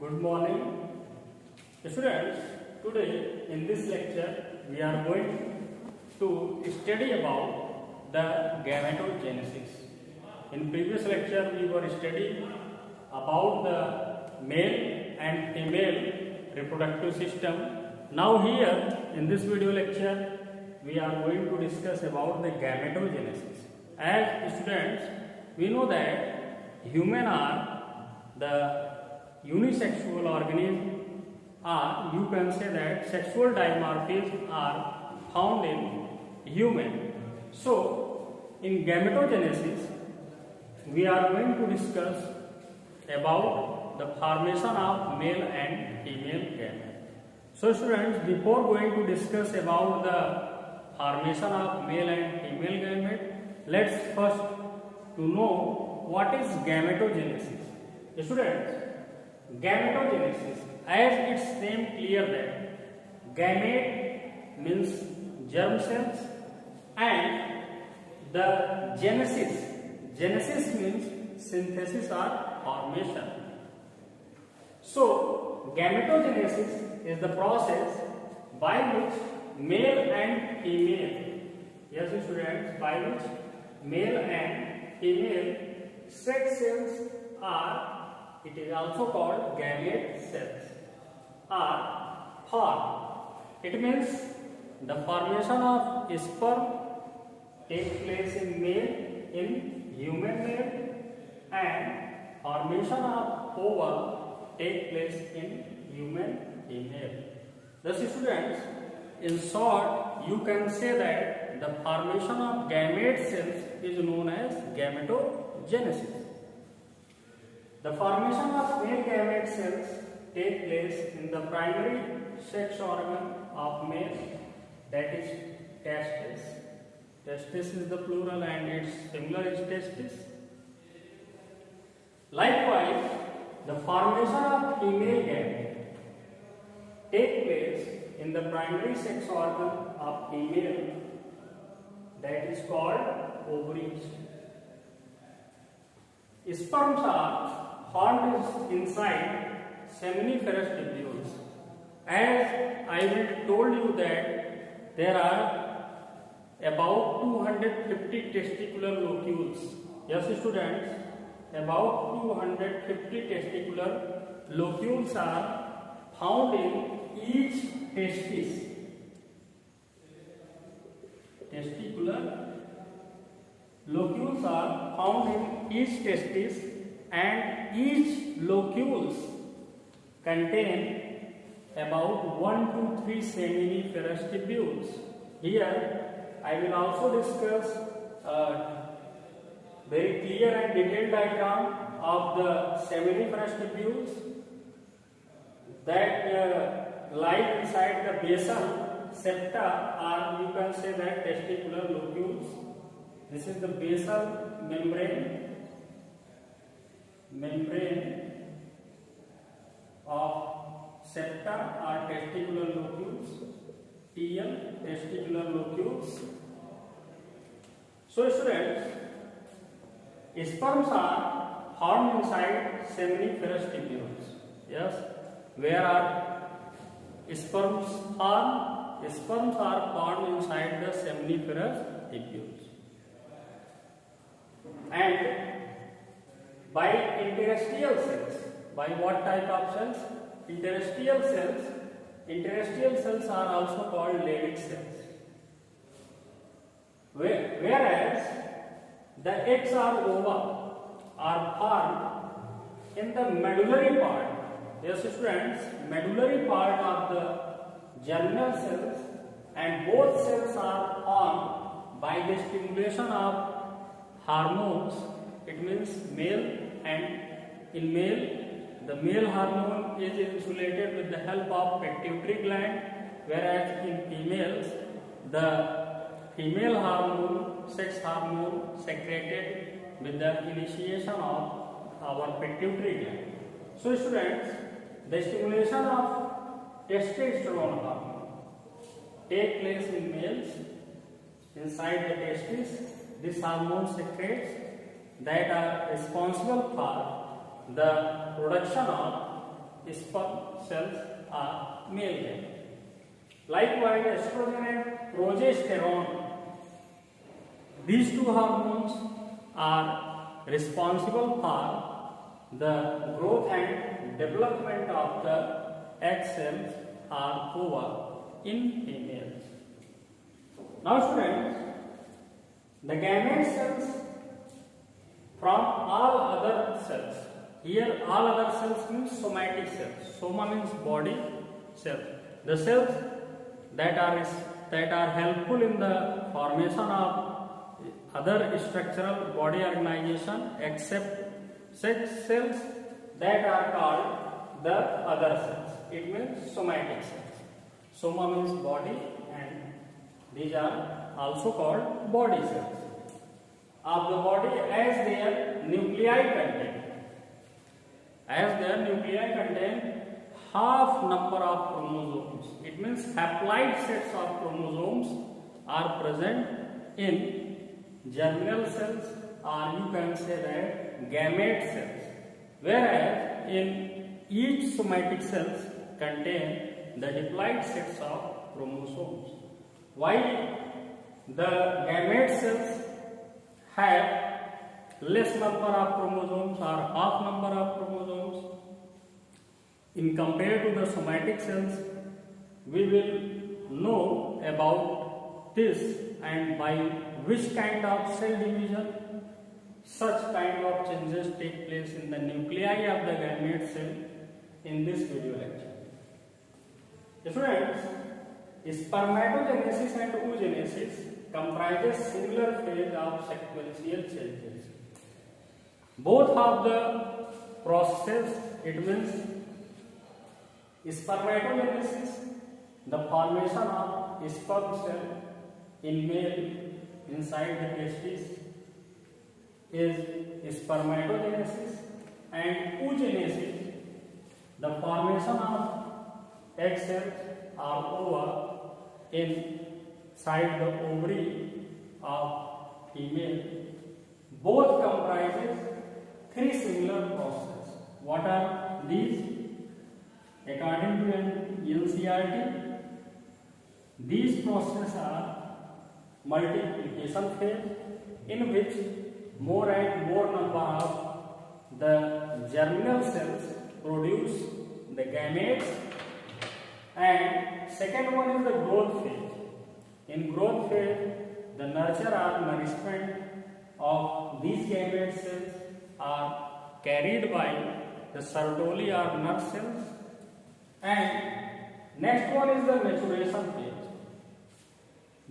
Good morning, students. Today in this lecture we are going to study about the gametogenesis. In previous lecture we were studying about the male and female reproductive system. Now here in this video lecture we are going to discuss about the gametogenesis. As students, we know that human are the unisexual organism, or you can say that sexual dimorphism are found in human. So in gametogenesis we are going to discuss about the formation of male and female gamete. So students, before going to discuss about the formation of male and female gamete, let's first to know what is gametogenesis. Students, gametogenesis, as its name clear that gamete means germ cells and the genesis means synthesis or formation. So gametogenesis is the process by which male and female, yes students, by which male and female sex cells are, it is also called gamete cells, are formed. It means the formation of sperm takes place in male, in human male, and formation of ova takes place in human female. Thus students, in short, you can say that the formation of gamete cells is known as gametogenesis. The formation of male gamete cells take place in the primary sex organ of male, that is testis. Testis is the plural and its singular is testis. Likewise, the formation of female gamete take place in the primary sex organ of female, that is called ovaries. Sperms are formed inside seminiferous tubules. As I will told you that there are about 250 testicular locules. Yes students, about 250 testicular locules are found in each testis. Testicular locules are found in each testis, and each locules contain about 1 to 3 seminiferous tubules. Here I will also discuss a very clear and detailed diagram of the seminiferous tubules that lie inside the basal septa, or you can say that testicular locules. This is the basal membrane of septa or testicular locules, TL, testicular locules. So students, sperms are formed inside seminiferous tubules. Yes, where are sperms formed? Sperms are formed inside the seminiferous tubules. And by interstitial cells. By what type of cells? Interstitial cells. Interstitial cells are also called Leydig cells. Whereas the eggs or ova are formed in the medullary part. Yes students, medullary part of the germinal cells, and both cells are formed by the stimulation of hormones. It means male, and in male the male hormone is insulated with the help of pituitary gland, whereas in females the female hormone, sex hormone, secreted with the initiation of our pituitary gland. So students, the stimulation of testosterone hormone take place in males inside the testis. This hormone secretes that are responsible for the production of sperm cells are male gamete. Likewise, estrogen and progesterone, these two hormones are responsible for the growth and development of the egg cells or ova in females. Now students, the gamete cells from all other cells. Here all other cells means somatic cells. Soma means body cells. The cells that are helpful in the formation of other structural body organization except sex cells, that are called the other cells. It means somatic cells. Soma means body and these are also called body cells of the body as their nuclei contain. As their nuclei contain half number of chromosomes. It means haploid sets of chromosomes are present in germinal cells, or you can say that gamete cells. Whereas in each somatic cells contain the diploid sets of chromosomes. Why the gamete cells have less number of chromosomes or half number of chromosomes in compared to the somatic cells? We will know about this and by which kind of cell division such kind of changes take place in the nuclei of the gamete cell in this video lecture. Students, spermatogenesis and oogenesis comprises similar phase of sequential changes. Both of the processes, it means spermatogenesis, the formation of sperm cell in male inside the testis is spermatogenesis, and oogenesis, the formation of egg cells or ova inside the ovary of female. Both comprises three similar processes. What are these? According to NCERT, these processes are multiplication phase, in which more and more number of the germinal cells produce the gametes, and second one is the growth phase. In growth phase, the nurture or nourishment of these gamete cells are carried by the Sertoli or nurse cells, and next one is the maturation phase.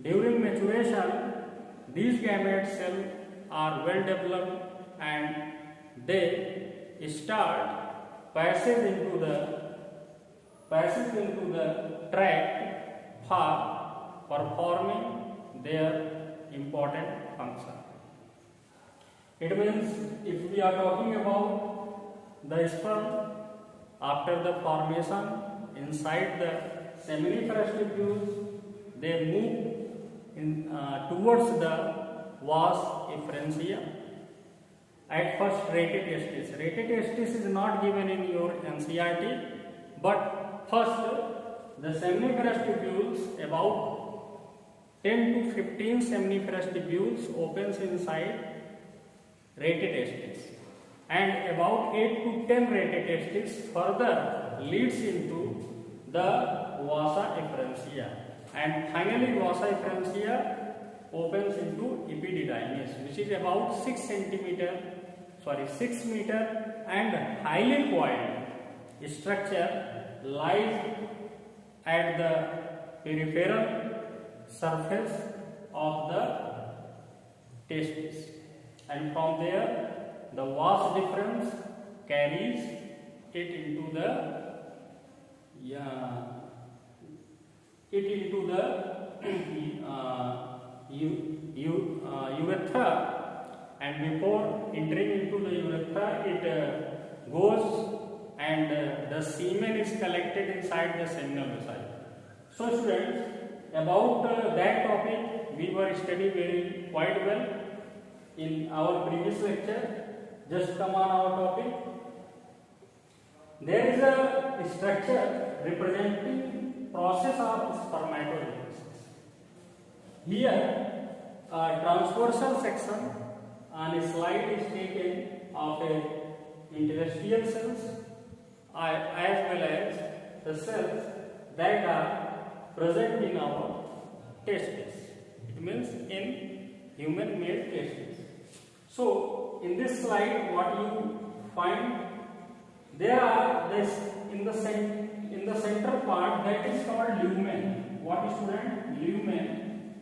During maturation, these gamete cells are well developed and they start passage into the tract for performing their important function. It means if we are talking about the sperm, after the formation inside the seminiferous tubules, they move towards the vas efferentia. At first, rated testis. Rated testis is not given in your NCERT, but first the seminiferous tubules, about 10 to 15 seminiferous tubules opens inside rated testis, and about 8 to 10 rated testis further leads into the vasa efferentia, and finally vasa efferentia opens into epididymis, which is about 6 meter and highly coiled structure lies at the peripheral surface of the testis, and from there the vas difference carries it into the urethra, and before entering into the urethra it goes and the semen is collected inside the seminal vesi. So students, about that topic we were studying quite well in our previous lecture. Just come on our topic. There is a structure representing process of spermatogenesis. Here, a transversal section on a slide is taken of a interstitial cells as well as the cells that are present in our testes. It means in human male testes. So, in this slide, what you find, there are this in the center part that is called lumen. What is student? Lumen.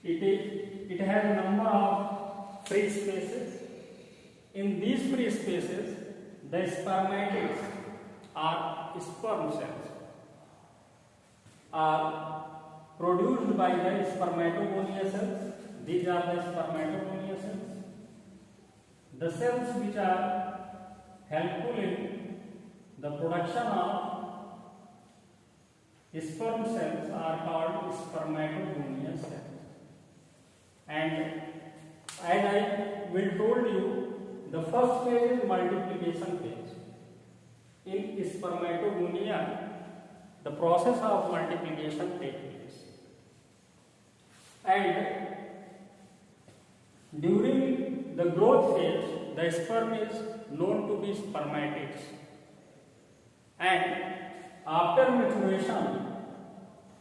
It has a number of free spaces. In these free spaces, the spermatids are sperm cells are produced by the spermatogonia cells. These are the spermatogonia cells. The cells which are helpful in the production of sperm cells are called spermatogonia cells. And as I will told you, the first phase is multiplication phase. In spermatogonia, the process of multiplication takes place. And during the growth phase, the sperm is known to be spermatids. And after maturation,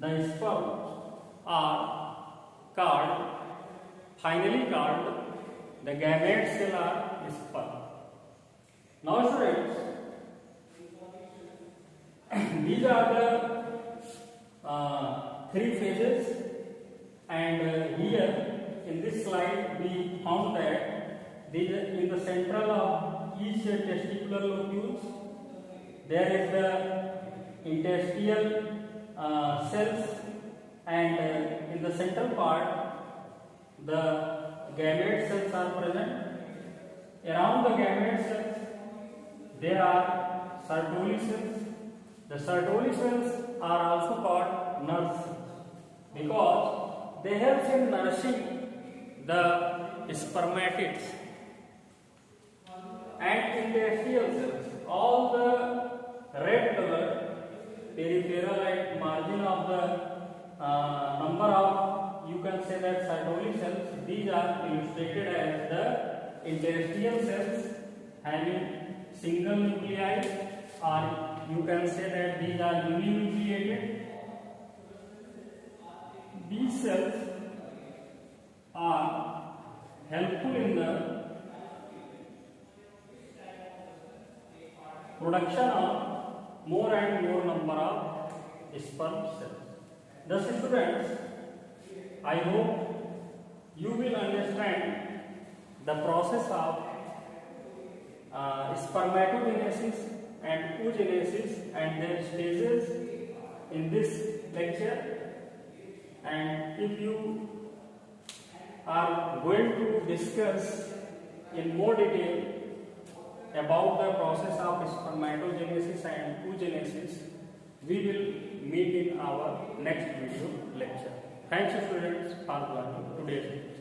the sperm are finally called the gamete cell or sperm. Now students, these are the three phases, and here in this slide we found that in the central of each testicular locules there is the interstitial cells, and in the central part the gamete cells are present. Around the gamete cells there are Sertoli cells. The Sertoli cells are also called nurse cells because they help in nourishing the spermatids. And interstitial cells, all the red color peripheral and margin of the number of, you can say that Sertoli cells, these are illustrated as the interstitial cells having single nuclei, or you can say that these are uninucleated. These cells are helpful in the production of more and more number of sperm cells. Thus students, I hope you will understand the process of spermatogenesis and oogenesis and their stages in this lecture. And if you are going to discuss in more detail about the process of spermatogenesis and oogenesis, we will meet in our next video lecture. Thanks students for joining today's lecture.